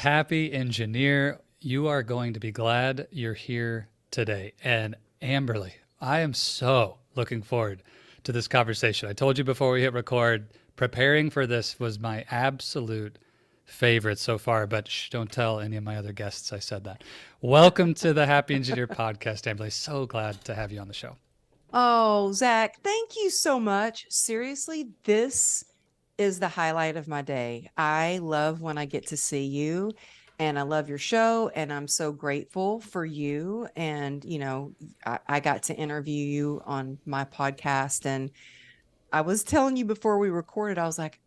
happy engineer. You are going to be glad you're here today. And Amberly, I am so looking forward to this conversation. I told you before we hit record, preparing for this was my absolute favorite so far, but don't tell any of my other guests I said that. Welcome to the Happy Engineer podcast, Amberly. So glad to have you on the show. Oh, Zach, thank you so much. Seriously, this is the highlight of my day. I love when I get to see you, and I love your show, and I'm so grateful for you. And, I got to interview you on my podcast, and I was telling you before we recorded, I was like,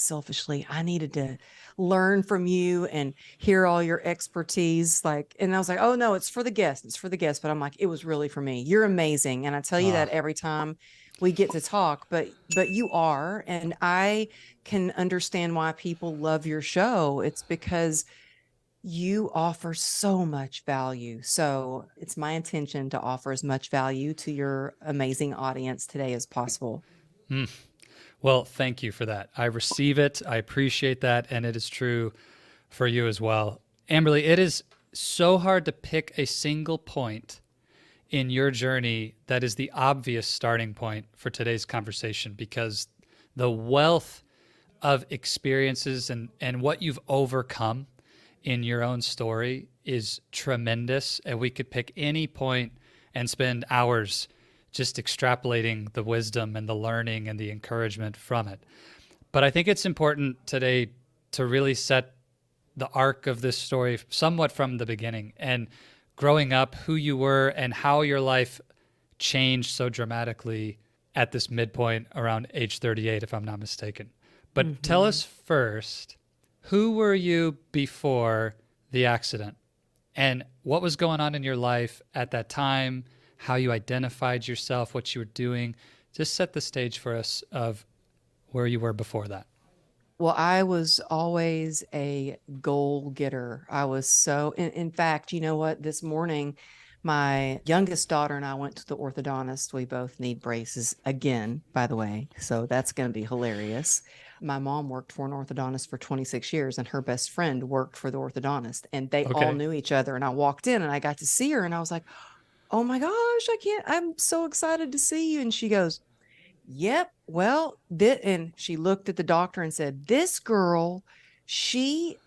selfishly, I needed to learn from you and hear all your expertise. And I was like, oh no, it's for the guest. It's for the guest. But I'm like, it was really for me. You're amazing. And I tell you that every time we get to talk, but you are, and I can understand why people love your show. It's because you offer so much value. So it's my intention to offer as much value to your amazing audience today as possible. Well, thank you for that. I receive it. I appreciate that. And it is true for you as well. Amberly, it is so hard to pick a single point in your journey that is the obvious starting point for today's conversation, because the wealth of experiences and what you've overcome in your own story is tremendous. And we could pick any point and spend hours just extrapolating the wisdom and the learning and the encouragement from it. But I think it's important today to really set the arc of this story somewhat from the beginning, and growing up, who you were and how your life changed so dramatically at this midpoint around age 38, if I'm not mistaken. But tell us first, who were you before the accident, and what was going on in your life at that time, how you identified yourself, what you were doing? Just set the stage for us of where you were before that. Well, I was always a goal getter. I was in fact, you know what? This morning, my youngest daughter and I went to the orthodontist. We both need braces again, by the way. So that's going to be hilarious. My mom worked for an orthodontist for 26 years, and her best friend worked for the orthodontist, and they all knew each other. And I walked in and I got to see her, and I was like, oh my gosh, I'm so excited to see you. And she goes, yep, well, and she looked at the doctor and said, this girl, she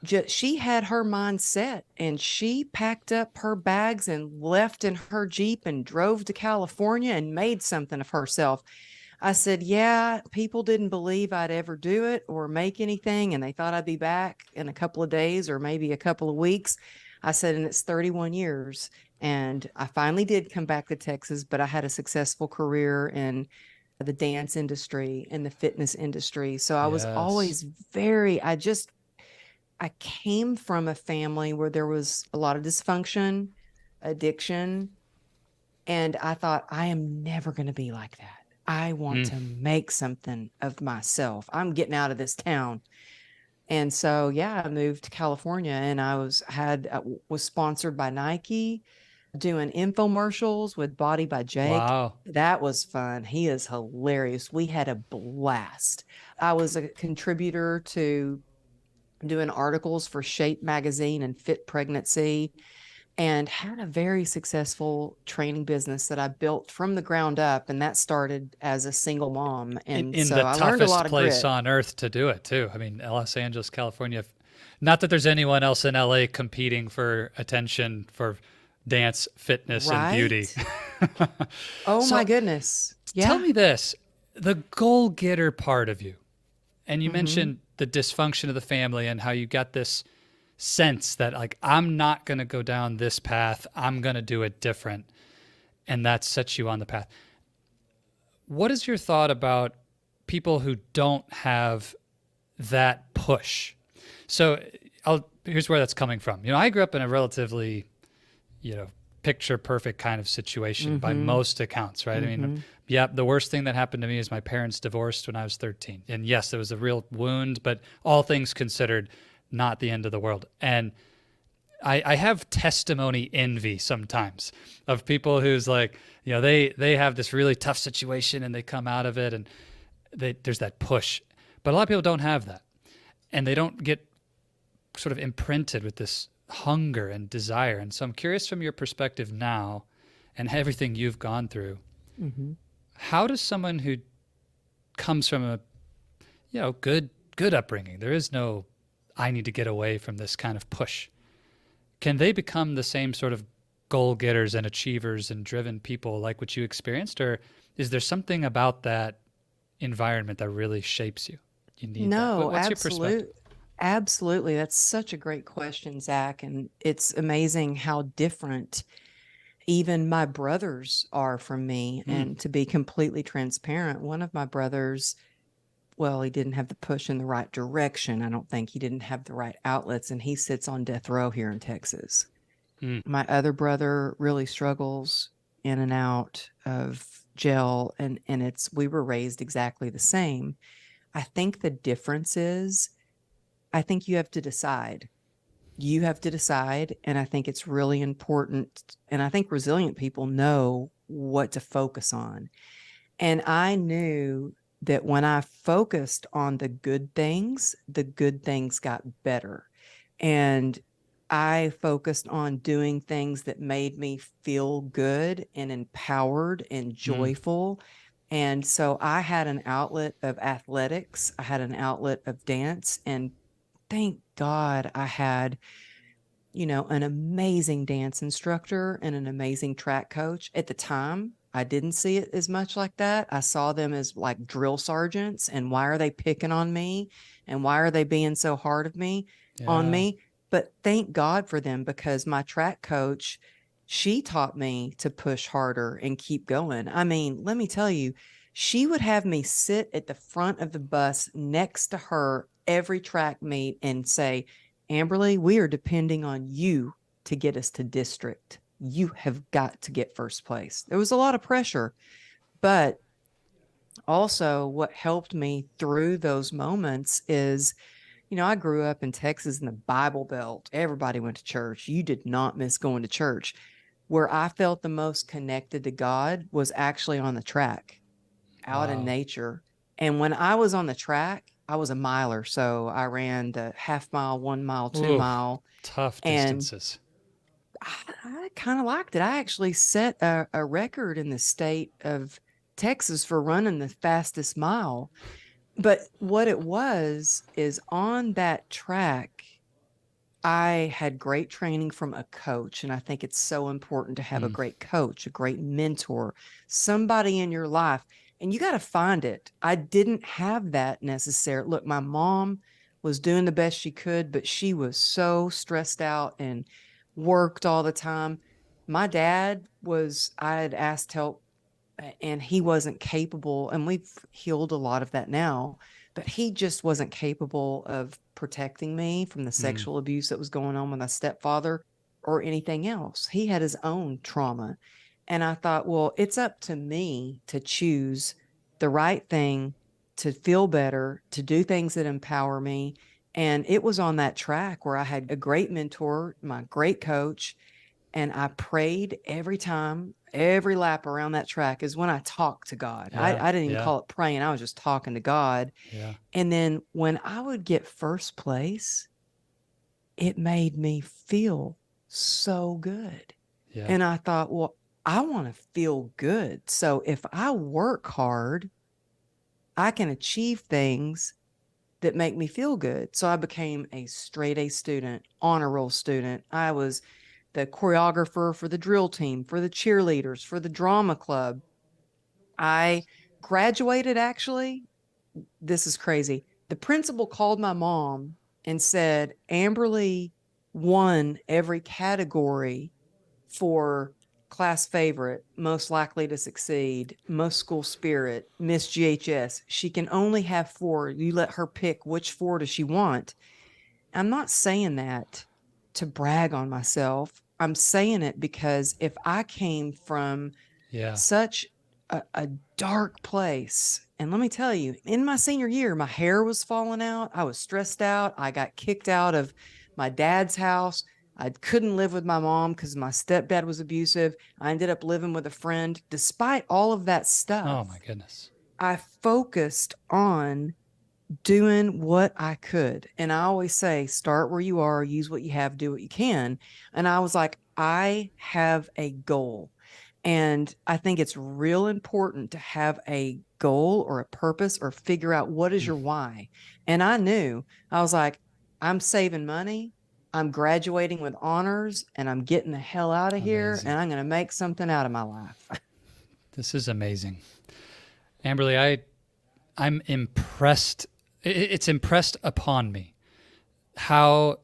had her mind set, and she packed up her bags and left in her Jeep and drove to California and made something of herself. I said, yeah, people didn't believe I'd ever do it or make anything, and they thought I'd be back in a couple of days or maybe a couple of weeks. I said, and it's 31 years. And I finally did come back to Texas, but I had a successful career in the dance industry and the fitness industry. So I was always I came from a family where there was a lot of dysfunction, addiction. And I thought, I am never going to be like that. I want to make something of myself. I'm getting out of this town. And so, yeah, I moved to California, and I was sponsored by Nike, doing infomercials with Body by Jake. Wow. That was fun. He is hilarious. We had a blast. I was a contributor to doing articles for Shape Magazine and Fit Pregnancy, and had a very successful training business that I built from the ground up. And that started as a single mom. And in so the I learned a lot toughest of place grit. on earth to do it too. I mean, Los Angeles, California. Not that there's anyone else in LA competing for attention for dance, fitness, and beauty. Oh So, my goodness. Yeah. Tell me this, the goal getter part of you, and you mentioned the dysfunction of the family and how you got this sense that, like, I'm not going to go down this path. I'm going to do it different. And that sets you on the path. What is your thought about people who don't have that push? So here's where that's coming from. I grew up in a relatively, picture perfect kind of situation by most accounts, right? I mean, yeah, the worst thing that happened to me is my parents divorced when I was 13. And yes, it was a real wound, but all things considered, not the end of the world. And I have testimony envy sometimes of people who's like, they have this really tough situation and they come out of it, and there's that push. But a lot of people don't have that, and they don't get sort of imprinted with this hunger and desire. And so I'm curious from your perspective now and everything you've gone through, Hmm. how does someone who comes from a, good upbringing, there is no I need to get away from this kind of push. Can they become the same sort of goal getters and achievers and driven people like what you experienced? Or is there something about that environment that really shapes you? You need that. No, What's your perspective? absolutely. That's such a great question, Zach. And it's amazing how different even my brothers are from me. Mm, And to be completely transparent, one of my brothers, well, he didn't have the push in the right direction. I don't think he didn't have the right outlets, and he sits on death row here in Texas. mm, My other brother really struggles in and out of jail, and it's we were raised exactly the same. I think the difference is I think you have to decide. You have to decide, and I think it's really important, and I think resilient people know what to focus on. And I knew that when I focused on the good things got better. And I focused on doing things that made me feel good and empowered and mm, joyful. And so I had an outlet of athletics, I had an outlet of dance, and thank God I had an amazing dance instructor and an amazing track coach. At the time, I didn't see it as much like that. I saw them as like drill sergeants, and why are they picking on me? And why are they being so hard of me on yeah. me? But thank God for them, because my track coach, she taught me to push harder and keep going. I mean, let me tell you, she would have me sit at the front of the bus next to her every track meet and say, Amberly, we are depending on you to get us to district. You have got to get first place. There was a lot of pressure, but also what helped me through those moments is, I grew up in Texas in the Bible Belt. Everybody went to church. You did not miss going to church. Where I felt the most connected to God was actually on the track, out in Wow. nature. And when I was on the track, I was a miler. So I ran the half mile, 1 mile, two Ooh, mile, tough and distances. I kind of liked it. I actually set a record in the state of Texas for running the fastest mile. But what it was is on that track, I had great training from a coach. And I think it's so important to have a Mm, great coach, a great mentor, somebody in your life. And you got to find it. I didn't have that necessarily. Look, my mom was doing the best she could, but she was so stressed out and worked all the time. My dad was, I had asked help, and he wasn't capable, and we've healed a lot of that now, but he just wasn't capable of protecting me from the mm, sexual abuse that was going on with my stepfather or anything else. He had his own trauma. And I thought, well, it's up to me to choose the right thing, to feel better, to do things that empower me. And it was on that track where I had a great mentor, my great coach, and I prayed every time, every lap around that track is when I talked to God. yeah. I didn't even Yeah. call it praying, I was just talking to God. Yeah. And then when I would get first place, it made me feel so good. Yeah. And I thought, well, I want to feel good. So if I work hard, I can achieve things that make me feel good. So I became a straight A student, honor roll student. I was the choreographer for the drill team, for the cheerleaders, for the drama club. I graduated actually. This is crazy. The principal called my mom and said, Amberly won every category for class favorite, most likely to succeed, most school spirit, Miss GHS. She can only have four. You let her pick which four does she want. I'm not saying that to brag on myself. I'm saying it because if I came from Yeah. such a dark place, and let me tell you, in my senior year, my hair was falling out. I was stressed out. I got kicked out of my dad's house. I couldn't live with my mom because my stepdad was abusive. I ended up living with a friend. Despite all of that Oh stuff, my goodness. I focused on doing what I could. And I always say, start where you are, use what you have, do what you can. And I was like, I have a goal. And I think it's real important to have a goal or a purpose or figure out what is Mm, your why. And I knew, I was like, I'm saving money. I'm graduating with honors and I'm getting the hell out of here amazing. and I'm going to make something out of my life. This is amazing. Amberly, I'm impressed. It's impressed upon me how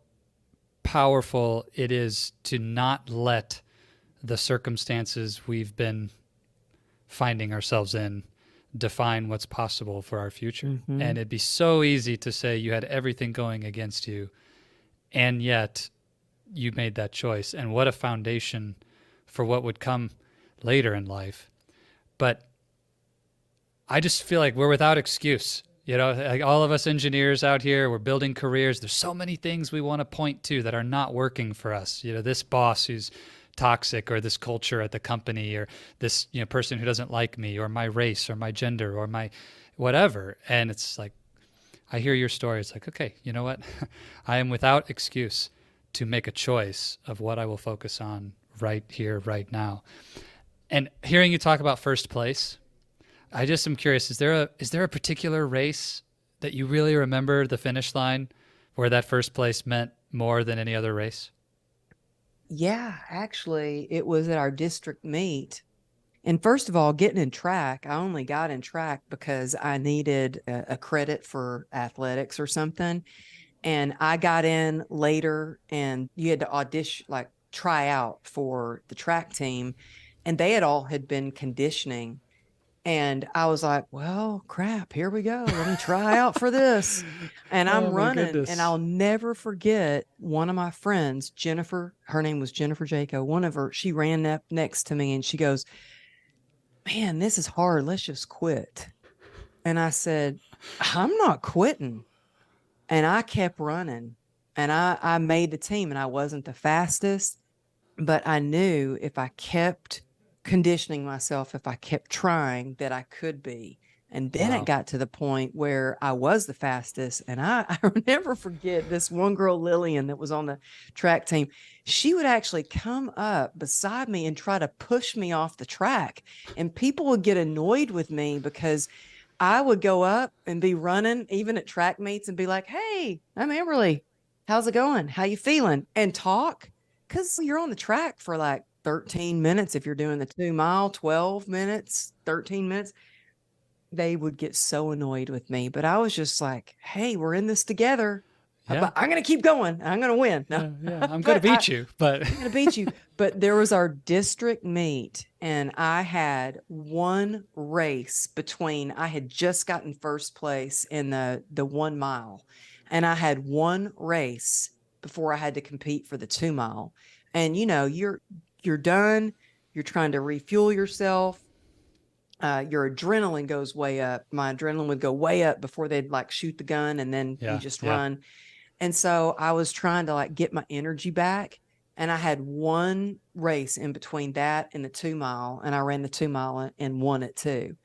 powerful it is to not let the circumstances we've been finding ourselves in define what's possible for our future. Mm-hmm. And it'd be so easy to say you had everything going against you, and yet you made that choice. And what a foundation for what would come later in life. But I just feel like we're without excuse. You know, like all of us engineers out here, we're building careers. There's so many things we want to point to that are not working for us. You know, this boss who's toxic, or this culture at the company, or this, you know, person who doesn't like me, or my race, or my gender, or my whatever. And it's like, I hear your story. It's like, okay, you know what? I am without excuse to make a choice of what I will focus on right here, right now. And hearing you talk about first place, I just am curious, is there a particular race that you really remember the finish line where that first place meant more than any other race? Yeah, actually, it was at our district meet. And first of all, getting in track, I only got in track because I needed a credit for athletics or something. And I got in later and you had to audition, like try out for the track team. And they had been conditioning. And I was like, well, crap, here we go. Let me try out for this. And I'm Oh my running. And goodness. I'll never forget one of my friends, Jennifer, her name was Jennifer Jaco. One of her, she ran up next to me and she goes, man, this is hard. Let's just quit. And I said, I'm not quitting. And I kept running. And I made the team and I wasn't the fastest, but I knew if I kept conditioning myself, if I kept trying, that I could be. And then it Wow. got to the point where I was the fastest. And I never forget this one girl, Lillian, that was on the track team. She would actually come up beside me and try to push me off the track. And people would get annoyed with me because I would go up and be running, even at track meets, and be like, hey, I'm Amberly. How's it going? How you feeling? And talk. Because you're on the track for like 13 minutes. If you're doing the 2 mile, 12 minutes, 13 minutes, they would get so annoyed with me. But I was just like, hey, we're in this together. Yeah. But I'm going to keep going. I'm going to win. No, Yeah. Yeah. I'm going to but beat you, but I'm going to beat you. But there was our district meet, and I had one race between, I had just gotten first place in the 1 mile, and I had one race before I had to compete for the 2 mile. And you know, you're done, you're trying to refuel yourself. Your adrenaline goes way up. My adrenaline would go way up before they'd like shoot the gun and then you yeah. just Yeah. run. And so I was trying to like get my energy back. And I had one race in between that and the 2 mile. And I ran the 2 mile and won it too.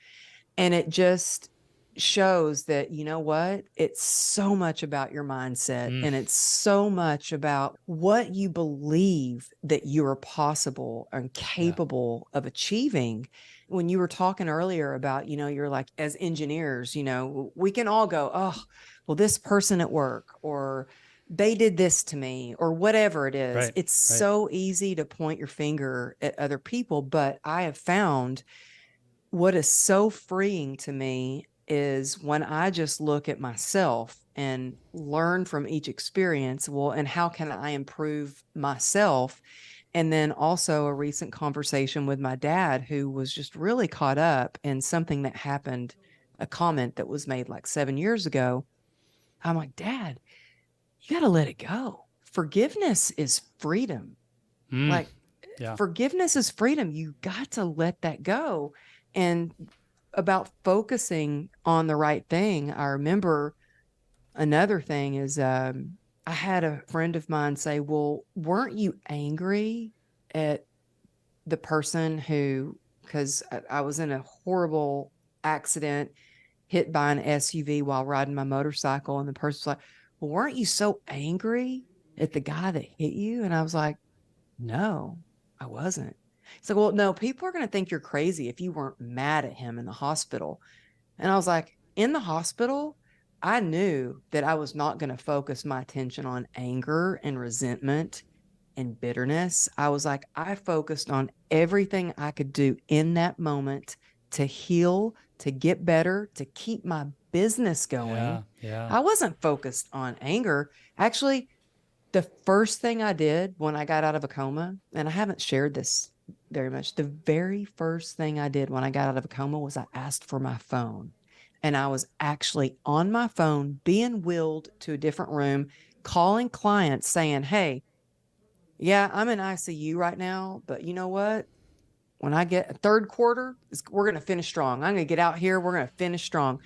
And it just shows that, you know what? It's so much about your mindset Mm, and it's so much about what you believe that you're possible and yeah. capable of achieving. When you were talking earlier about, you know, you're like, as engineers, you know, we can all go, oh, well, this person at work, or they did this to me, or whatever it is. Right. It's Right. so easy to point your finger at other people. But I have found what is so freeing to me is when I just look at myself and learn from each experience. Well, and how can I improve myself? And then also a recent conversation with my dad, who was just really caught up in something that happened, a comment that was made like 7 years ago. I'm like, Dad, you got to let it go. Forgiveness is freedom. Mm, Like, yeah. forgiveness is freedom. You got to let that go. And about focusing on the right thing, I remember another thing is I had a friend of mine say, well, weren't you angry at the person who, because I was in a horrible accident hit by an SUV while riding my motorcycle. And the person's like, well, weren't you so angry at the guy that hit you? And I was like, no, I wasn't. It's like, well, no, people are going to think you're crazy if you weren't mad at him in the hospital. And I was like, in the hospital, I knew that I was not going to focus my attention on anger and resentment and bitterness. I was like, I focused on everything I could do in that moment to heal, to get better, to keep my business going. Yeah. I wasn't focused on anger. Actually, the first thing I did when I got out of a coma, and I haven't shared this very much, the very first thing I did when I got out of a coma was I asked for my phone. And I was actually on my phone being wheeled to a different room, calling clients saying, hey, yeah, I'm in ICU right now, but you know what? When I get a third quarter, we're going to finish strong. I'm going to get out here. We're going to finish strong.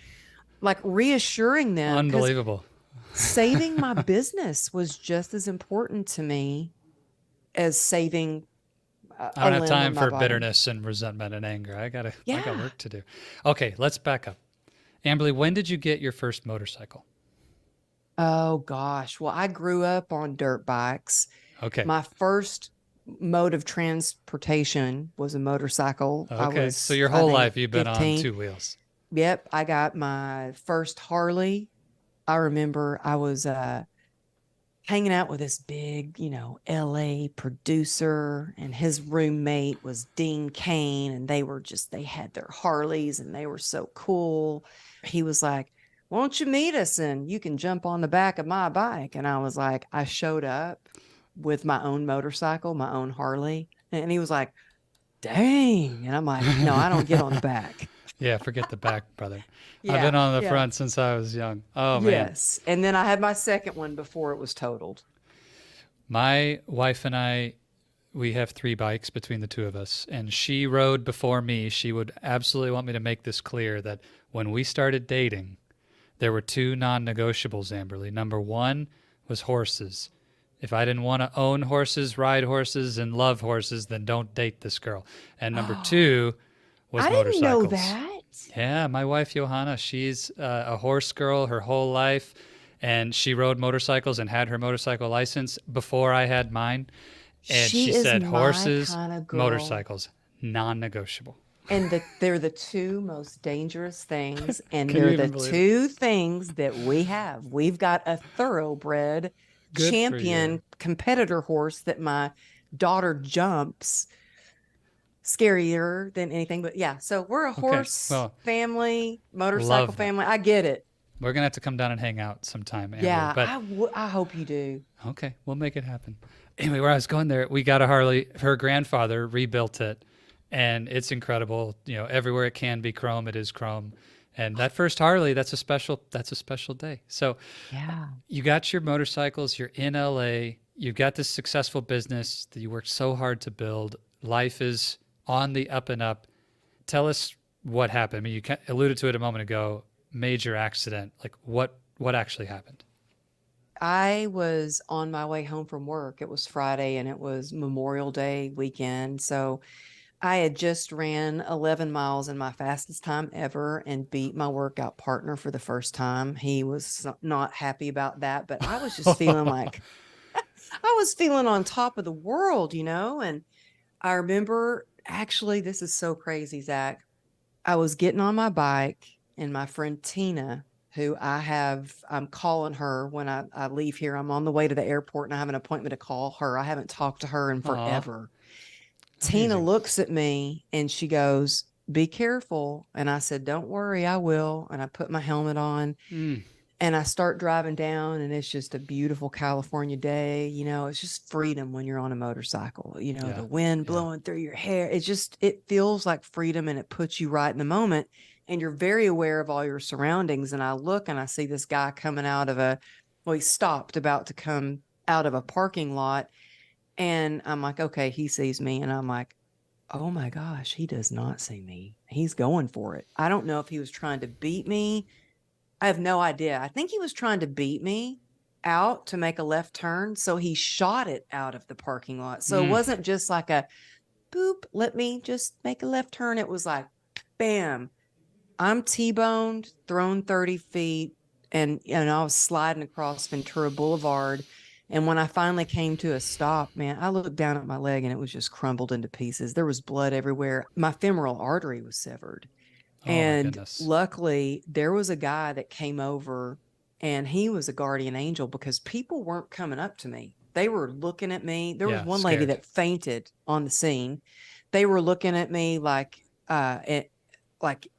Like reassuring them, because Unbelievable. saving my business was just as important to me as saving I a don't have limb time in my for body. bitterness and resentment and anger. I got Yeah. work to do. Okay, let's back up. Amberly, when did you get your first motorcycle? Oh gosh. Well, I grew up on dirt bikes. Okay. My first mode of transportation was a motorcycle. I Okay. So was, your I whole think, life you've been on 15. two wheels. Yep. I got my first Harley. I remember I was hanging out with this big, LA producer, and his roommate was Dean Kane, and they had their Harleys and they were so cool. He was like, won't you meet us and you can jump on the back of my bike? And I was like, I showed up with my own motorcycle, my own Harley. And he was like, dang. And I'm like, no, I don't get on the back. Yeah, forget the back, brother. I've been Yeah. on the Yeah. front since I was young. Oh man. Yes. And then I had my second one before it was totaled. My wife and I, we have three bikes between the two of us, and she rode before me. She would absolutely want me to make this clear that when we started dating, there were two non-negotiables, Amberly. Number one was horses. If I didn't want to own horses, ride horses, and love horses, then don't date this girl. And number Oh, two was I didn't know motorcycles. that. Yeah, my wife Johanna, she's a horse girl her whole life, and she rode motorcycles and had her motorcycle license before I had mine. And she She is said my horses, kind of girl. motorcycles, non-negotiable. And they're the two most dangerous things. And Can you they're the even believe it? two things that we have. We've got a thoroughbred Good for you. champion competitor horse that my daughter jumps, scarier than anything. But yeah, so we're a Okay, horse well, family, motorcycle love that. family. I get it. We're gonna have to come down and hang out sometime, Amberly. Yeah, But I hope you do. okay, we'll make it happen. Anyway, where I was going there, we got a Harley. Her grandfather rebuilt it, and it's incredible. You know, everywhere it can be chrome, it is chrome. And that first Harley, that's a special day. So Yeah. you got your motorcycles, you're in LA, you've got this successful business that you worked so hard to build. Life is on the up and up. Tell us what happened. I mean, you alluded to it a moment ago. Major accident. Like what actually happened? I was on my way home from work. It was Friday and it was Memorial Day weekend. So I had just ran 11 miles in my fastest time ever and beat my workout partner for the first time. He was not happy about that, but I was just feeling like I was feeling on top of the world, And I remember actually, this is so crazy, Zach. I was getting on my bike and my friend Tina, who I'm calling her when I leave here. I'm on the way to the airport and I have an appointment to call her. I haven't talked to her in Aw, forever. Tina amazing. looks at me and she goes, be careful. And I said, don't worry, I will. And I put my helmet on Mm, and I start driving down and it's just a beautiful California day. It's just freedom when you're on a motorcycle, yeah, the wind yeah. blowing through your hair. It feels like freedom and it puts you right in the moment. And you're very aware of all your surroundings. And I look and I see this guy coming he stopped about to come out of a parking lot. And I'm like, okay, he sees me. And I'm like, oh my gosh, he does not see me. He's going for it. I don't know if he was trying to beat me. I have no idea. I think he was trying to beat me out to make a left turn. So he shot it out of the parking lot. So it Mm, wasn't just like a boop, let me just make a left turn. It was like, bam. I'm T-boned, thrown 30 feet, and I was sliding across Ventura Boulevard. And when I finally came to a stop, man, I looked down at my leg and it was just crumbled into pieces. There was blood everywhere. My femoral artery was severed. Oh my And goodness. luckily, there was a guy that came over and he was a guardian angel because people weren't coming up to me. They were looking at me. There was Yeah, one lady scared. that fainted on the scene. They were looking at me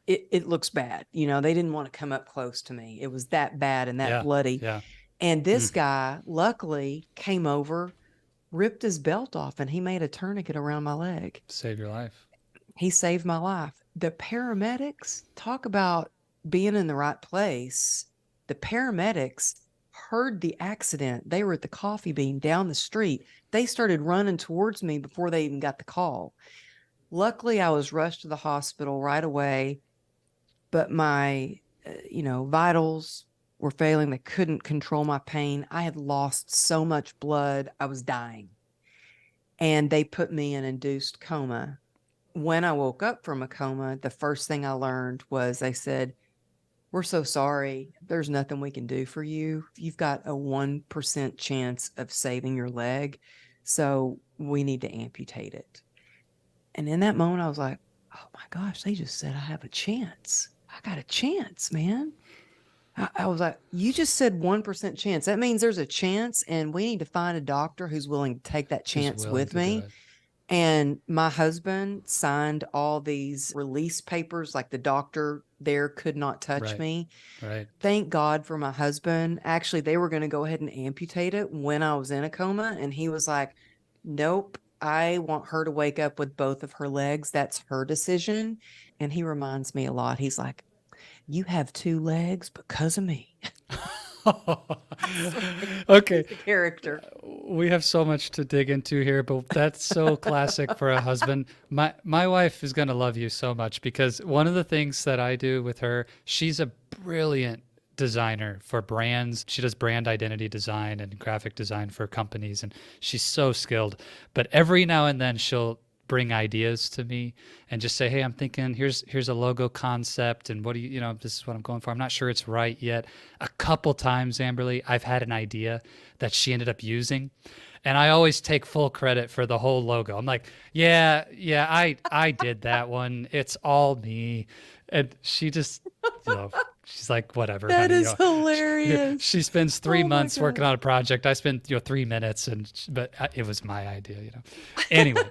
it looks bad. They didn't want to come up close to me. It was that bad and that Yeah, bloody. yeah. And this Mm, guy luckily came over, ripped his belt off, and he made a tourniquet around my leg. save your life. He saved my life. The paramedics, talk about being in the right place. The paramedics heard the accident. They were at the Coffee Bean down the street. They started running towards me before they even got the call. Luckily, I was rushed to the hospital right away, but my, vitals were failing. They couldn't control my pain. I had lost so much blood. I was dying. And they put me in induced coma. When I woke up from a coma, the first thing I learned was they said, "We're so sorry. There's nothing we can do for you. You've got a 1% chance of saving your leg. So we need to amputate it." And in that moment, I was like, oh my gosh, they just said I have a chance. I got a chance, man. I was like, you just said 1% chance. That means there's a chance, and we need to find a doctor who's willing to take that Who's chance willing with to do me. it? And my husband signed all these release papers, like the doctor there could not touch Right, me. right. Thank God for my husband. Actually, they were going to go ahead and amputate it when I was in a coma. And he was like, nope, I want her to wake up with both of her legs. That's her decision. And he reminds me a lot. He's like, you have two legs because of me. Okay, He's a character. we have so much to dig into here, but that's so classic for a husband. My wife is going to love you so much because one of the things that I do with her, she's a brilliant designer for brands. She does brand identity design and graphic design for companies, and she's so skilled. But every now and then she'll bring ideas to me and just say, "Hey, I'm thinking here's a logo concept, and what do you this is what I'm going for. I'm not sure it's right yet." A couple times, Amberly, I've had an idea that she ended up using, and I always take full credit for the whole logo. I'm like, "Yeah, I did that one. It's all me." And she just, she's like, "Whatever, That honey." is hilarious. She spends three Oh my months working God. on a project. I spend 3 minutes, but it was my idea. Anyway.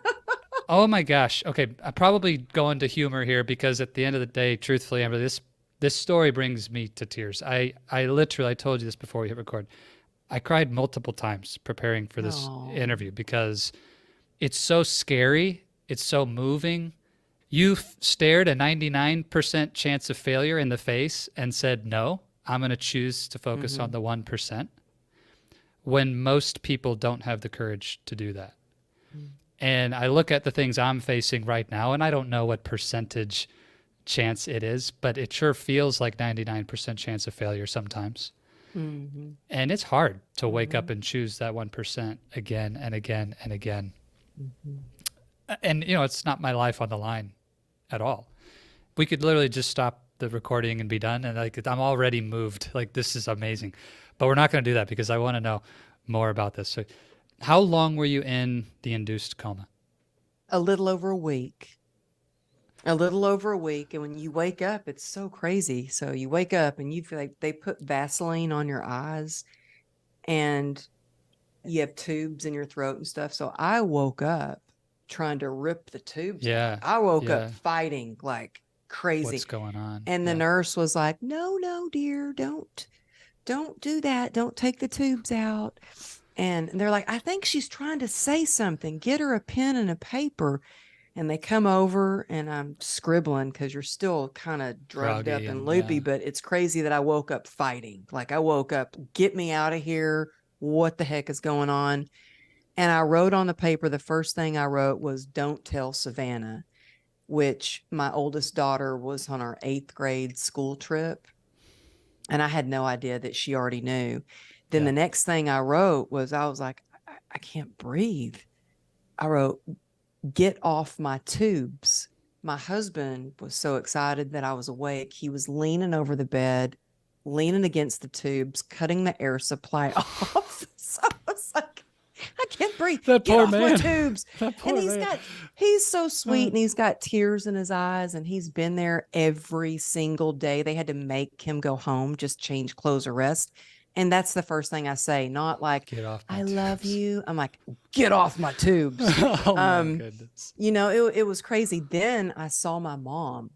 Oh my gosh. Okay, I'm probably going to humor here because at the end of the day, truthfully, Amber, this story brings me to tears. I literally, I told you this before we hit record. I cried multiple times preparing for this Oh. interview because it's so scary. It's so moving. You stared a 99% chance of failure in the face and said, "No, I'm going to choose to focus Mm-hmm. on the 1%," when most people don't have the courage to do that. And I look at the things I'm facing right now, and I don't know what percentage chance it is, but it sure feels like 99% chance of failure sometimes. Mm-hmm. And it's hard to wake Mm-hmm. up and choose that 1% again and again and again. Mm-hmm. And, it's not my life on the line at all. We could literally just stop the recording and be done. And I'm already moved. Like, this is amazing. But we're not going to do that because I want to know more about this. So, how long were you in the induced coma? A little over a week. A little over a week. And when you wake up, it's so crazy. So you wake up and you feel like they put Vaseline on your eyes and you have tubes in your throat and stuff. So I woke up trying to rip the tubes out. Yeah. I woke Yeah. up fighting like crazy. What's going on? And the Yeah. nurse was like, no, dear, don't do that. Don't take the tubes out. And they're like, I think she's trying to say something. Get her a pen and a paper. And they come over and I'm scribbling because you're still kind of drugged up Groggy and and loopy. yeah. But it's crazy that I woke up fighting. Like I woke up, get me out of here. What the heck is going on? And I wrote on the paper, the first thing I wrote was, don't tell Savannah, which my oldest daughter was on our 8th grade school trip. And I had no idea that she already knew. Then Yeah. the next thing I wrote was, I was like, I can't breathe. I wrote, get off my tubes. my husband was so excited that I was awake. He was leaning over the bed, leaning against the tubes, cutting the air supply off. So I was like, I can't breathe. That Get poor off my man. tubes. That And poor man. he's so Uh, sweet and he's got tears in his eyes and he's been there every single day. They had to make him go home, just change clothes or rest. And that's the first thing I say, not like, Get off my I love tubes. you. I'm like, get off my tubes. Oh my Um, goodness. it was crazy. Then I saw my mom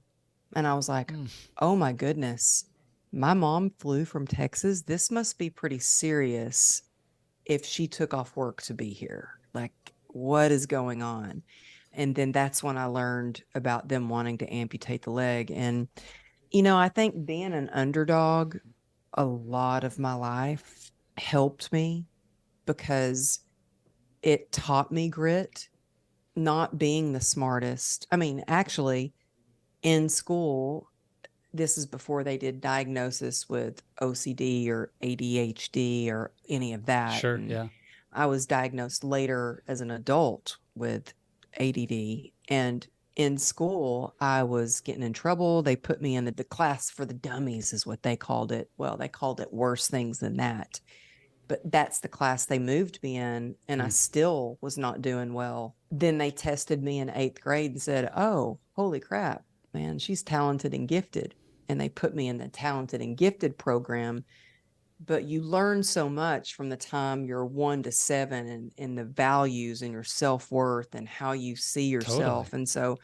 and I was like, Mm, oh my goodness, my mom flew from Texas. This must be pretty serious if she took off work to be here. Like, what is going on? And then that's when I learned about them wanting to amputate the leg. And, I think being an underdog a lot of my life helped me because it taught me grit, not being the smartest. I mean, actually, in school, this is before they did diagnosis with OCD or ADHD or any of that. sure. And Yeah. I was diagnosed later as an adult with ADD. And in school, I was getting in trouble. They put me in the class for the dummies, is what they called it. Well, they called it worse things than that. But that's the class they moved me in. And I Mm. still was not doing well. Then they tested me in 8th grade and said, oh, holy crap, man, she's talented and gifted. And they put me in the talented and gifted program. But you learn so much from the time you're 1 to 7 and the values and your self-worth and how you see Totally. yourself. And so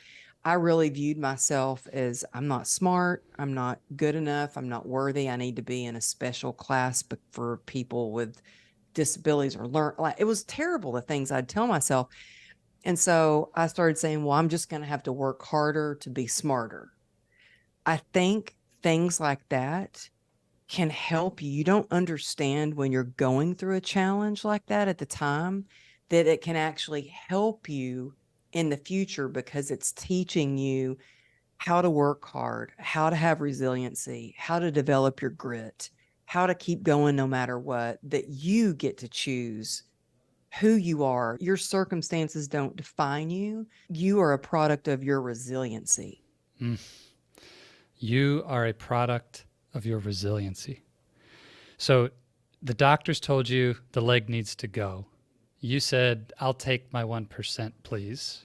I really viewed myself as I'm not smart, I'm not good enough, I'm not worthy, I need to be in a special class for people with disabilities or learn. Like, it was terrible, the things I'd tell myself. And so I started saying, well, I'm just going to have to work harder to be smarter. I think things like that can help you. You don't understand when you're going through a challenge like that at the time, that it can actually help you in the future because it's teaching you how to work hard, how to have resiliency, how to develop your grit, how to keep going no matter what, that you get to choose who you are. Your circumstances don't define you. You are a product of your resiliency. Mm. You are a product of your resiliency. So the doctors told you the leg needs to go. You said, I'll take my 1%, please.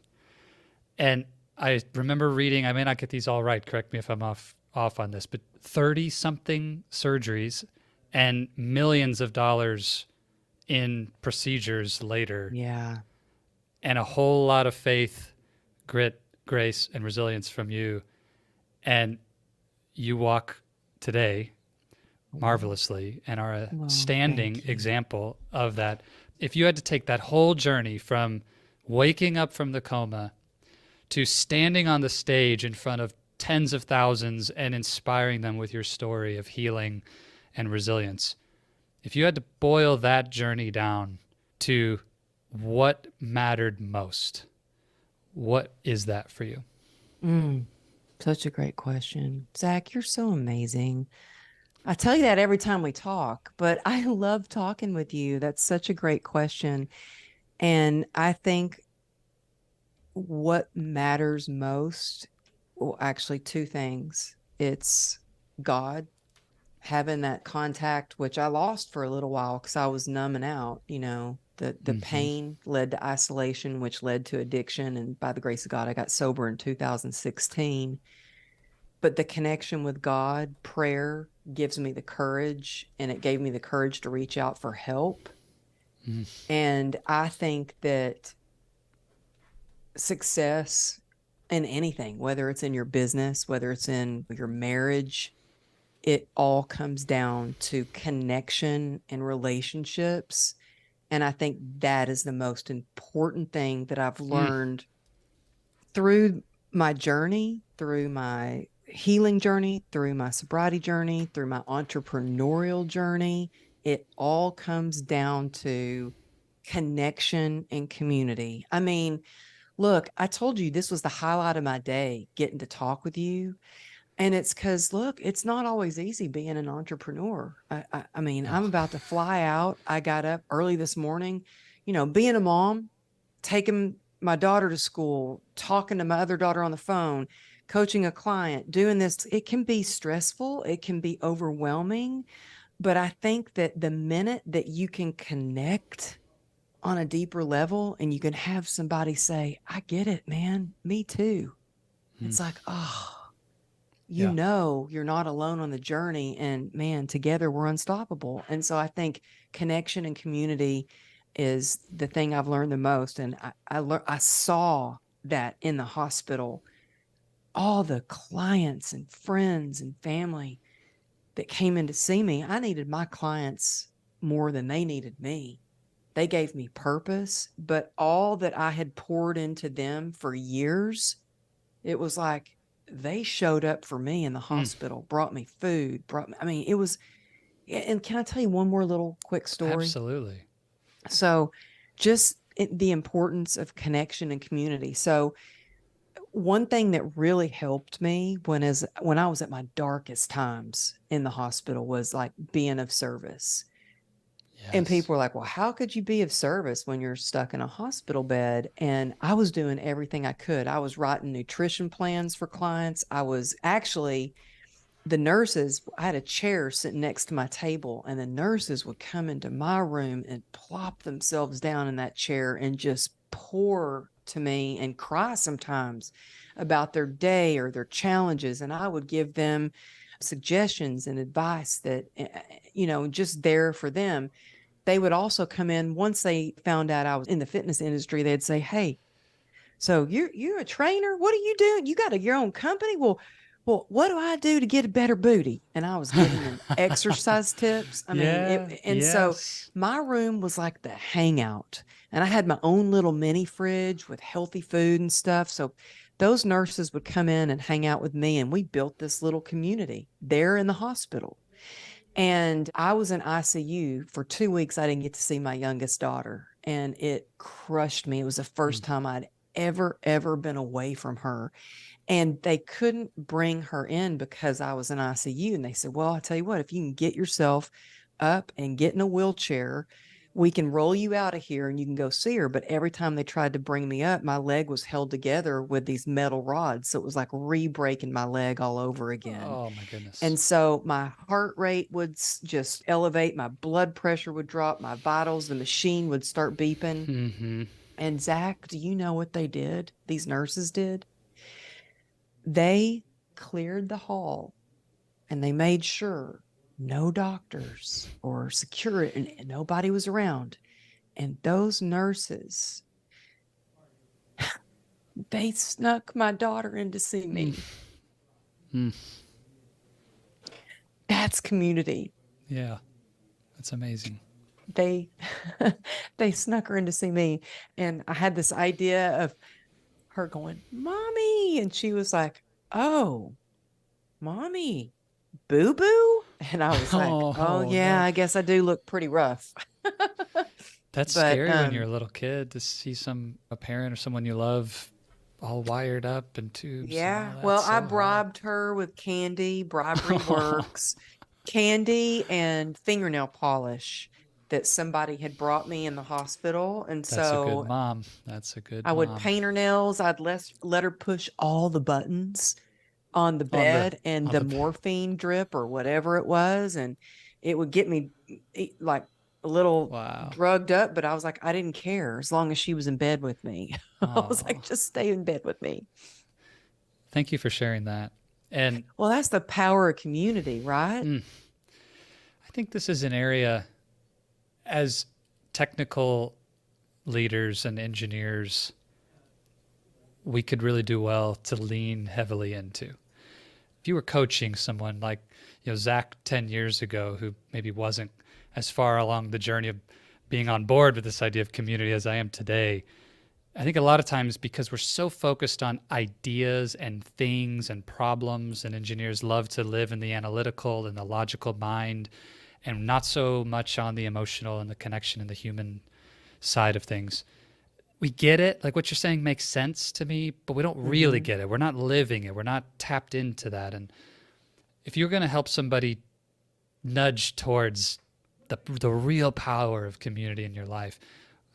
And I remember reading, I may not get these all right, correct me if I'm off on this, but 30 something surgeries and millions of dollars in procedures later, Yeah. and a whole lot of faith, grit, grace, and resilience from you. And you walk today marvelously and are a Well, standing thank you. example of that. If you had to take that whole journey from waking up from the coma to standing on the stage in front of tens of thousands and inspiring them with your story of healing and resilience, if you had to boil that journey down to what mattered most, what is that for you? Mm, such a great question. Zach, you're so amazing. I tell you that every time we talk, but I love talking with you. That's such a great question. And I think what matters most, well, actually, two things. It's God, having that contact, which I lost for a little while because I was numbing out, the Mm-hmm. pain led to isolation, which led to addiction. And by the grace of God, I got sober in 2016. But the connection with God, prayer gives me the courage, and it gave me the courage to reach out for help. Mm. And I think that success in anything, whether it's in your business, whether it's in your marriage, it all comes down to connection and relationships. And I think that is the most important thing that I've Mm. learned through my journey, through my healing journey, through my sobriety journey, through my entrepreneurial journey. It all comes down to connection and community. I mean, look, I told you this was the highlight of my day, getting to talk with you. And it's because, look, it's not always easy being an entrepreneur. I mean, No. I'm about to fly out. I got up early this morning, being a mom, taking my daughter to school, talking to my other daughter on the phone, coaching a client, doing this. It can be stressful. It can be overwhelming. But I think that the minute that you can connect on a deeper level and you can have somebody say, I get it, man. Me too. It's like, oh, Yeah. you're not alone on the journey, and man, together we're unstoppable. And so I think connection and community is the thing I've learned the most. And I saw that in the hospital, all the clients and friends and family that came in to see me. I needed my clients more than they needed me. They gave me purpose, but all that I had poured into them for years, it was like they showed up for me in the hospital, brought me food, I mean, it was, and can I tell you one more little quick story? Absolutely. So just the importance of connection and community. So one thing that really helped me when I was at my darkest times in the hospital was like being of service. And Yes. people were like, well, how could you be of service when you're stuck in a hospital bed? And I was doing everything I could. I was writing nutrition plans for clients. I was actually, the nurses, I had a chair sitting next to my table, and the nurses would come into my room and plop themselves down in that chair and just pour to me and cry sometimes about their day or their challenges. And I would give them suggestions and advice that, just there for them. They would also come in once they found out I was in the fitness industry. They'd say, hey, so you're a trainer? What are you doing? You got your own company? Well, what do I do to get a better booty? And I was giving them exercise tips. I mean, Yeah. so Yes. my room was like the hangout, and I had my own little mini fridge with healthy food and stuff. So those nurses would come in and hang out with me, and we built this little community there in the hospital. And I was in ICU for 2 weeks. I didn't get to see my youngest daughter, and it crushed me. It was the first time I'd ever been away from her. And they couldn't bring her in because I was in ICU. And they said, well, I'll tell you what, if you can get yourself up and get in a wheelchair, we can roll you out of here and you can go see her. But every time they tried to bring me up, my leg was held together with these metal rods. So it was like re-breaking my leg all over again. Oh my goodness. And so my heart rate would just elevate, my blood pressure would drop, my vitals, the machine would start beeping. Mm-hmm. And Zach, do you know what they did? These nurses did? They cleared the hall and they made sure no doctors or security, and nobody was around. And those nurses, they snuck my daughter in to see me. That's community. Yeah. That's amazing. They they snuck her in to see me. And I had this idea of her going, Mommy. And she was like, oh, Mommy, boo-boo? And I was like, oh yeah, no. I guess I do look pretty rough. That's But scary when you're a little kid to see a parent or someone you love all wired up in tubes and yeah, all that. well, I So bribed her with candy. Bribery works. Candy and fingernail polish that somebody had brought me in the hospital. And that's a good so mom. That's a good I would mom. paint her nails. I'd let her push all the buttons on the On the bed and on the the morphine drip or whatever it was. And it would get me like a little wow. drugged up, but I was like, I didn't care as long as she was in bed with me. I was like, Oh, just stay in bed with me. thank you for sharing that. And Well, that's the power of community, right? I think this is an area as technical leaders and engineers we could really do well to lean heavily into. If you were coaching someone like, Zach 10 years ago, who maybe wasn't as far along the journey of being on board with this idea of community as I am today, I think a lot of times because we're so focused on ideas and things and problems, and engineers love to live in the analytical and the logical mind and not so much on the emotional and the connection and the human side of things. We get it. Like what you're saying makes sense to me, but we don't really get it. We're not living it. We're not tapped into that. And if you're going to help somebody nudge towards the real power of community in your life,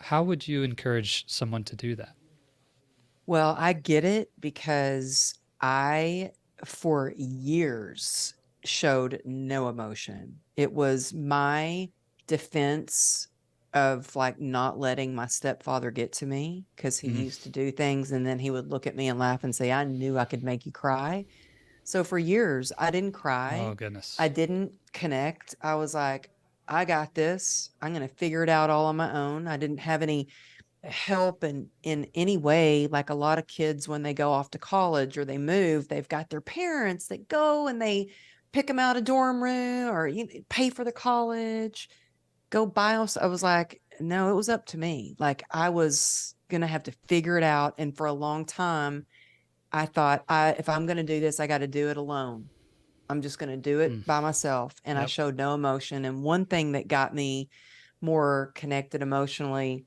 how would you encourage someone to do that? Well, I get it because I, for years, showed no emotion. It was my defense of like not letting my stepfather get to me because he Mm. used to do things and then he would look at me and laugh and say, I knew I could make you cry. So for years, I didn't Oh, cry. I goodness. didn't connect. I was like, I got this. I'm going to figure it out all on my own. I didn't have any help in any way. Like a lot of kids when they go off to college or they move, they've got their parents that go and they pick them out a dorm room or pay for the college, go buy us. I was like, no, it was up to me. Like I was gonna have to figure it out. And for a long time, I thought, if I'm gonna do this, I got to do it alone. I'm just gonna do it Mm. by myself. And I Yep. showed no emotion. And one thing that got me more connected emotionally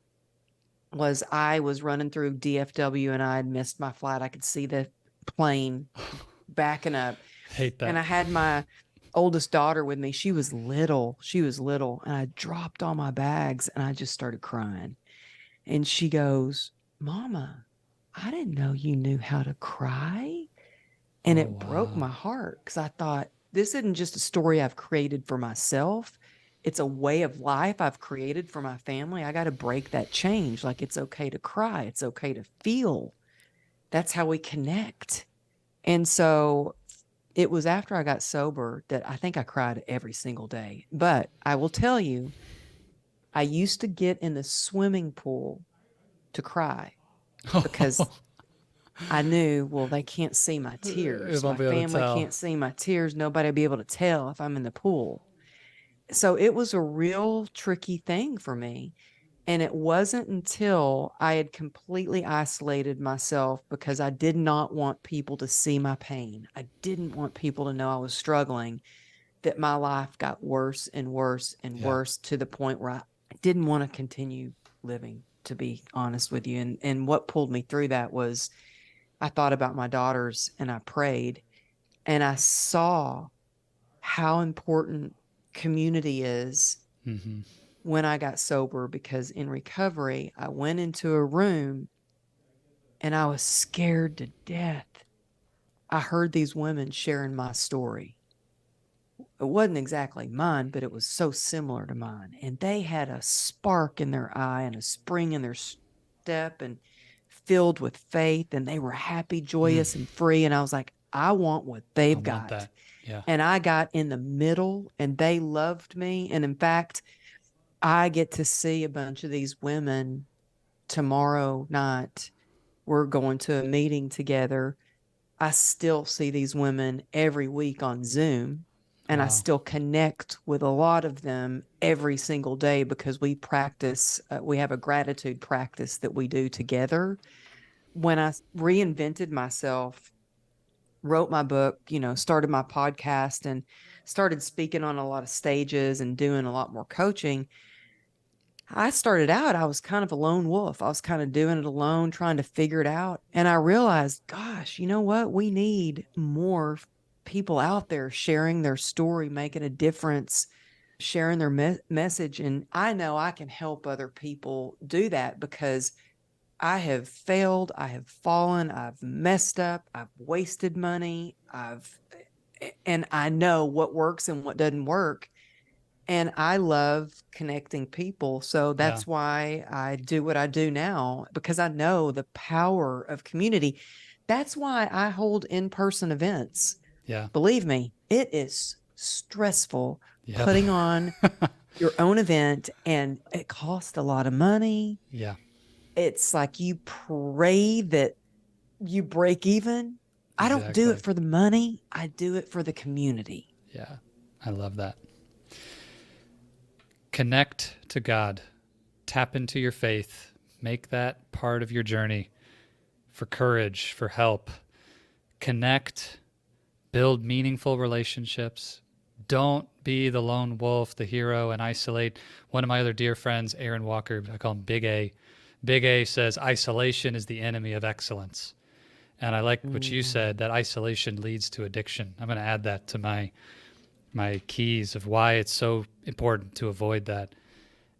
was I was running through DFW and I had missed my flight. I could see the plane backing up. Hate And that. I had my oldest daughter with me. She was little. She was little. And I dropped all my bags and I just started crying. And she goes, Mama, I didn't know you knew how to cry. And Oh, it broke wow. my heart because I thought, this isn't just a story I've created for myself. It's a way of life I've created for my family. I got to break that change. Like it's okay to cry. It's okay to feel. That's how we connect. And so it was after I got sober that I think I cried every single day. But I will tell you, I used to get in the swimming pool to cry because I knew, well, they can't see my It tears. won't My be able to family tell. can't see my tears. Nobody will be able to tell if I'm in the pool. So it was a real tricky thing for me. And it wasn't until I had completely isolated myself because I did not want people to see my pain. I didn't want people to know I was struggling, that my life got worse and worse and Yeah. worse to the point where I didn't want to continue living, to be honest with you. And what pulled me through that was I thought about my daughters and I prayed and I saw how important community is Hmm. when I got sober because in recovery, I went into a room and I was scared to death. I heard these women sharing my story. It wasn't exactly mine, but it was so similar to mine. And they had a spark in their eye and a spring in their step and filled with faith. And they were happy, Mm. joyous, and free. And I was like, I want what I they've want got. that. Yeah. And I got in the middle and they loved me. And in fact, I get to see a bunch of these women tomorrow night. We're going to a meeting together. I still see these women every week on Zoom, and I Wow. still connect with a lot of them every single day because we practice, we have a gratitude practice that we do together. When I reinvented myself, wrote my book, started my podcast and started speaking on a lot of stages and doing a lot more coaching, I started out, I was kind of a lone wolf. I was kind of doing it alone, trying to figure it out. And I realized, gosh, you know what? We need more people out there sharing their story, making a difference, sharing their message. And I know I can help other people do that because I have failed, I have fallen, I've messed up, I've wasted money, and I know what works and what doesn't work. And I love connecting people. So Yeah. that's why I do what I do now because I know the power of community. That's why I hold in person events. Yeah. Believe me, it is stressful Yep. putting on your own event and it costs a lot of money. Yeah. It's like you pray that you break even. I don't do it Exactly. for the money, I do it for the community. Yeah. I love that. Connect to God. Tap into your faith. Make that part of your journey for courage, for help. Connect. Build meaningful relationships. Don't be the lone wolf, the hero, and isolate. One of my other dear friends, Aaron Walker, I call him Big A. Big A says isolation is the enemy of excellence. And I like what you said, Mm, that isolation leads to addiction. I'm going to add that to my keys of why it's so important to avoid that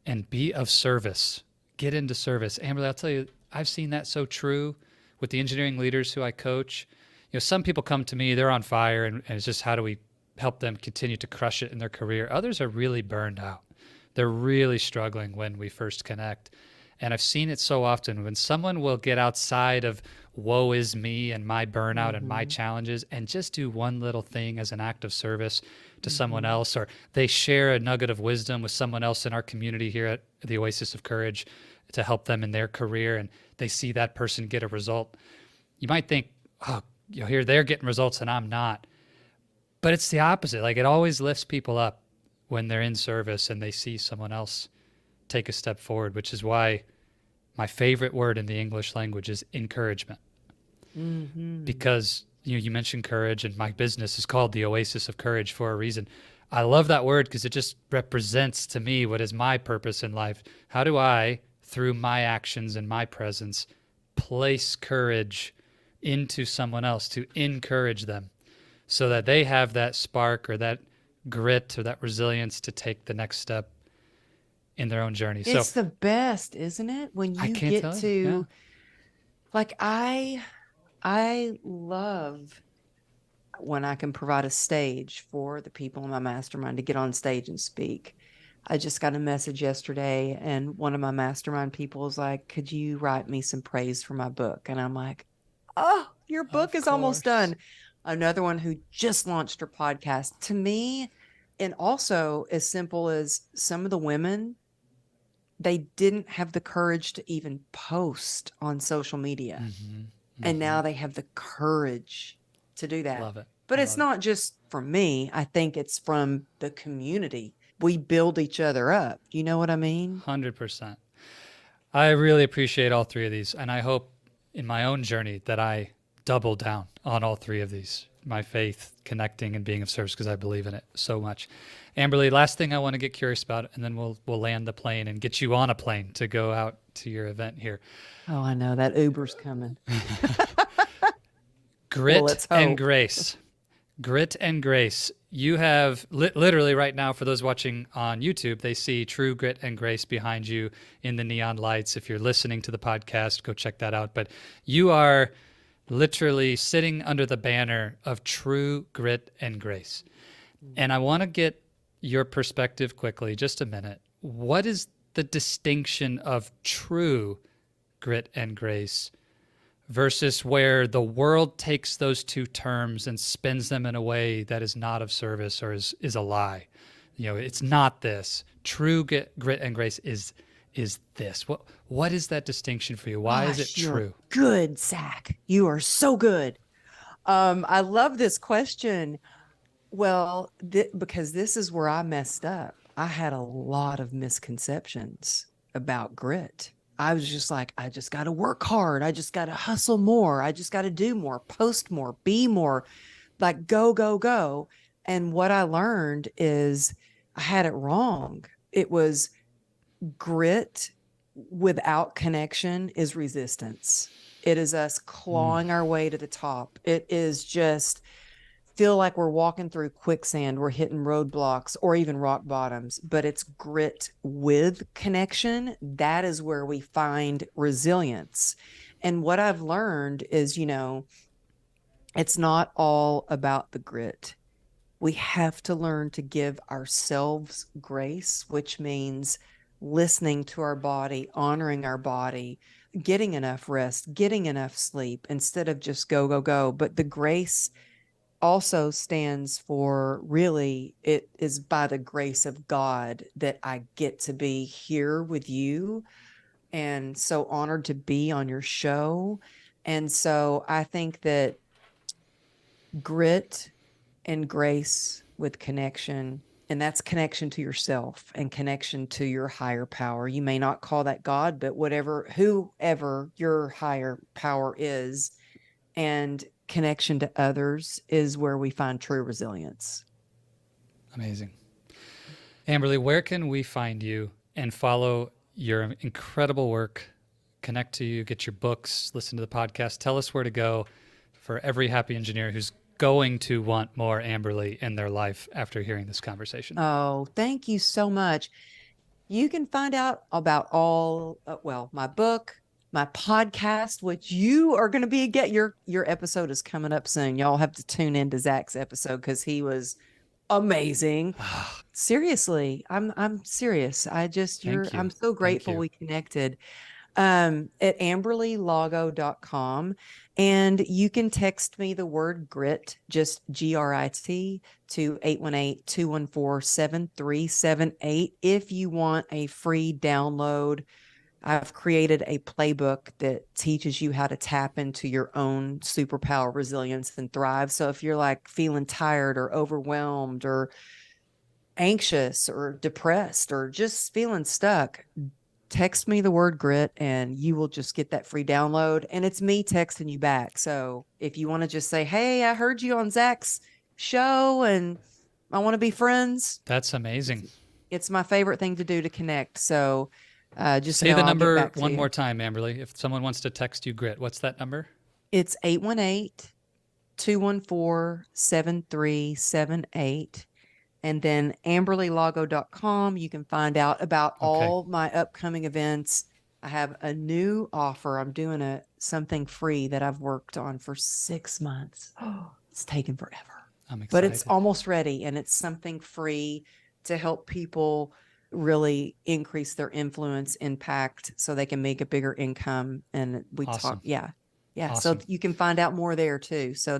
and be of service. Get into service. Amberly, I'll tell you, I've seen that so true with the engineering leaders who I coach, some people come to me, they're on fire, and it's just how do we help them continue to crush it in their career. Others are really burned out. They're really struggling when we first connect. And I've seen it so often when someone will get outside of woe is me and my burnout and my challenges and just do one little thing as an act of service to someone else, or they share a nugget of wisdom with someone else in our community here at the Oasis of Courage to help them in their career, and they see that person get a result. You might think, oh, here they're getting results and I'm not. But it's the opposite. Like, it always lifts people up when they're in service and they see someone else take a step forward, which is why my favorite word in the English language is encouragement. Because you mentioned courage, and my business is called the Oasis of Courage for a reason. I love that word because it just represents to me what is my purpose in life. How do I, through my actions and my presence, place courage into someone else to encourage them so that they have that spark or that grit or that resilience to take the next step in their own journey. It's the best, isn't it? When I you can't get tell to, you. Yeah. like, I love when I can provide a stage for the people in my mastermind to get on stage and speak. I just got a message yesterday, and one of my mastermind people was like, could you write me some praise for my book? And I'm like, oh, your book is almost done. Another one who just launched her podcast. To me, and also as simple as some of the women, they didn't have the courage to even post on social media. And now they have the courage to do that. Love it. But it's not just from me. I think it's from the community. We build each other up. You know what I mean? 100%. I really appreciate all three of these. And I hope in my own journey that I double down on all three of these. My faith, connecting, and being of service, because I believe in it so much. Amberly, last thing I want to get curious about, and then we'll land the plane and get you on a plane to go out to your event here. Oh, I know. That Uber's coming. Grit and grace. Grit and grace. You have literally right now, for those watching on YouTube, they see true grit and grace behind you in the neon lights. If you're listening to the podcast, go check that out. But you are literally sitting under the banner of true grit and grace. And I want to get your perspective quickly, just a minute. What is the distinction of true grit and grace versus where the world takes those two terms and spins them in a way that is not of service or is a lie? It's not this. True grit and grace is this. What is that distinction for you? Why is it true? Good, Zach. You are so good. I love this question. Well, because this is where I messed up. I had a lot of misconceptions about grit. I was just like, I just got to work hard. I just got to hustle more. I just got to do more, post more, be more, like go, go, go. And what I learned is I had it wrong. It was grit without connection is resistance. It is us clawing our way to the top. It is just feel like we're walking through quicksand, we're hitting roadblocks or even rock bottoms, but it's grit with connection. That is where we find resilience. And what I've learned is, it's not all about the grit. We have to learn to give ourselves grace, which means listening to our body, honoring our body, getting enough rest, getting enough sleep instead of just go, go, go. But the grace also stands for, really, it is by the grace of God that I get to be here with you, and so honored to be on your show. And so I think that grit and grace with connection, and that's connection to yourself and connection to your higher power. You may not call that God, but whoever your higher power is, and connection to others is where we find true resilience. Amazing. Amberly, where can we find you and follow your incredible work, connect to you, get your books, listen to the podcast? Tell us where to go for every happy engineer who's going to want more Amberly in their life after hearing this conversation. Oh, thank you so much. You can find out about my book, my podcast, which you are going to be your episode is coming up soon. Y'all have to tune into Zach's episode because he was amazing. Seriously, I'm serious. Thank you. I'm so Thank grateful you. we connected at amberlylago.com. And you can text me the word grit, just GRIT, to 818-214-7378 if you want a free download. I've created a playbook that teaches you how to tap into your own superpower, resilience, and thrive. So if you're like feeling tired or overwhelmed or anxious or depressed or just feeling stuck, text me the word grit and you will just get that free download. And it's me texting you back. So if you want to just say, hey, I heard you on Zach's show and I want to be friends, That's amazing. it's my favorite thing to do to connect. So just Say know the I'll get number back to one you. more time, Amberly. If someone wants to text you grit, what's that number? It's 818-214-7378. And then amberlylago.com. You can find out about Okay. all my upcoming events. I have a new offer. I'm doing something free that I've worked on for 6 months. Oh, it's taken forever, I'm but it's excited. almost ready. And it's something free to help people really increase their influence, impact, so they can make a bigger income. And we Awesome. talk, yeah. Awesome. So you can find out more there too. So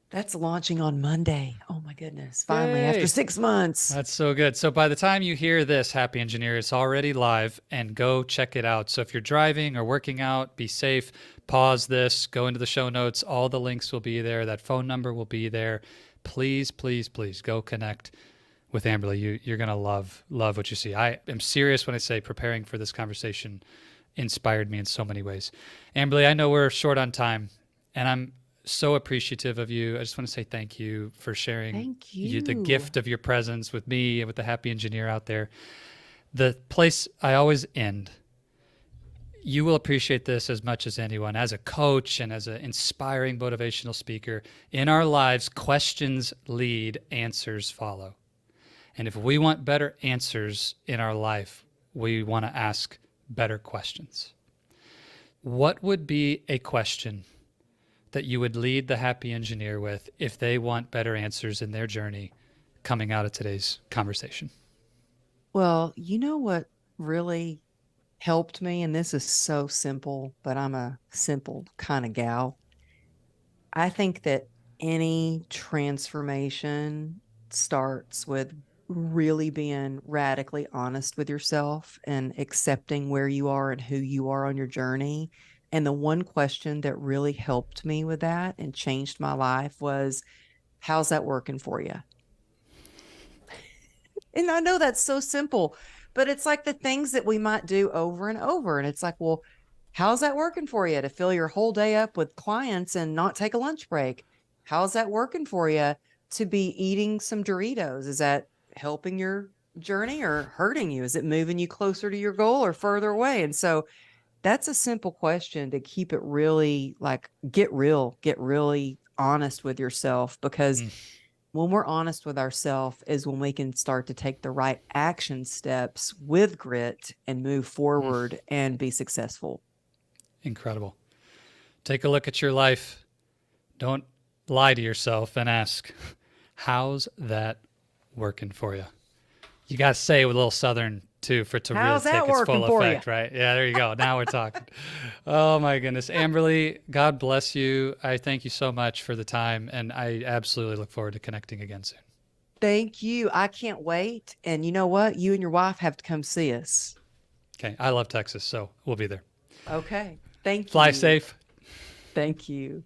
that's launching on Monday. Oh my goodness. Finally, Yay. after 6 months. That's so good. So by the time you hear this, Happy Engineer, it's already live, and go check it out. So if you're driving or working out, be safe, pause this, go into the show notes. All the links will be there. That phone number will be there. Please, please, please go connect with Amberly. You're going to love what you see. I am serious when I say preparing for this conversation inspired me in so many ways. Amberly, I know we're short on time, and I'm so appreciative of you. I just want to say thank you for sharing Thank you. the gift of your presence with me and with the Happy Engineer out there. The place I always end, you will appreciate this as much as anyone. As a coach and as an inspiring motivational speaker, in our lives, questions lead, answers follow. And if we want better answers in our life, we want to ask better questions. What would be a question that you would lead the Happy Engineer with if they want better answers in their journey coming out of today's conversation? Well, you know what really helped me, and this is so simple, but I'm a simple kind of gal. I think that any transformation starts with really being radically honest with yourself and accepting where you are and who you are on your journey. And the one question that really helped me with that and changed my life was, how's that working for you? And I know that's so simple, but it's like the things that we might do over and over. And it's like, well, how's that working for you to fill your whole day up with clients and not take a lunch break? How's that working for you to be eating some Doritos? Is that helping your journey or hurting you? Is it moving you closer to your goal or further away? And so that's a simple question to keep it really like, get really honest with yourself, because when we're honest with ourselves is when we can start to take the right action steps with grit and move forward and be successful. Incredible. Take a look at your life. Don't lie to yourself and ask, how's that working for you? You got to say it with a little Southern too for it to really take its full effect, right? Yeah, there you go. Now we're talking. Oh my goodness. Amberly, God bless you. I thank you so much for the time, and I absolutely look forward to connecting again soon. Thank you. I can't wait. And you know what? You and your wife have to come see us. Okay. I love Texas, so we'll be there. Okay. Thank you. Fly safe. Thank you.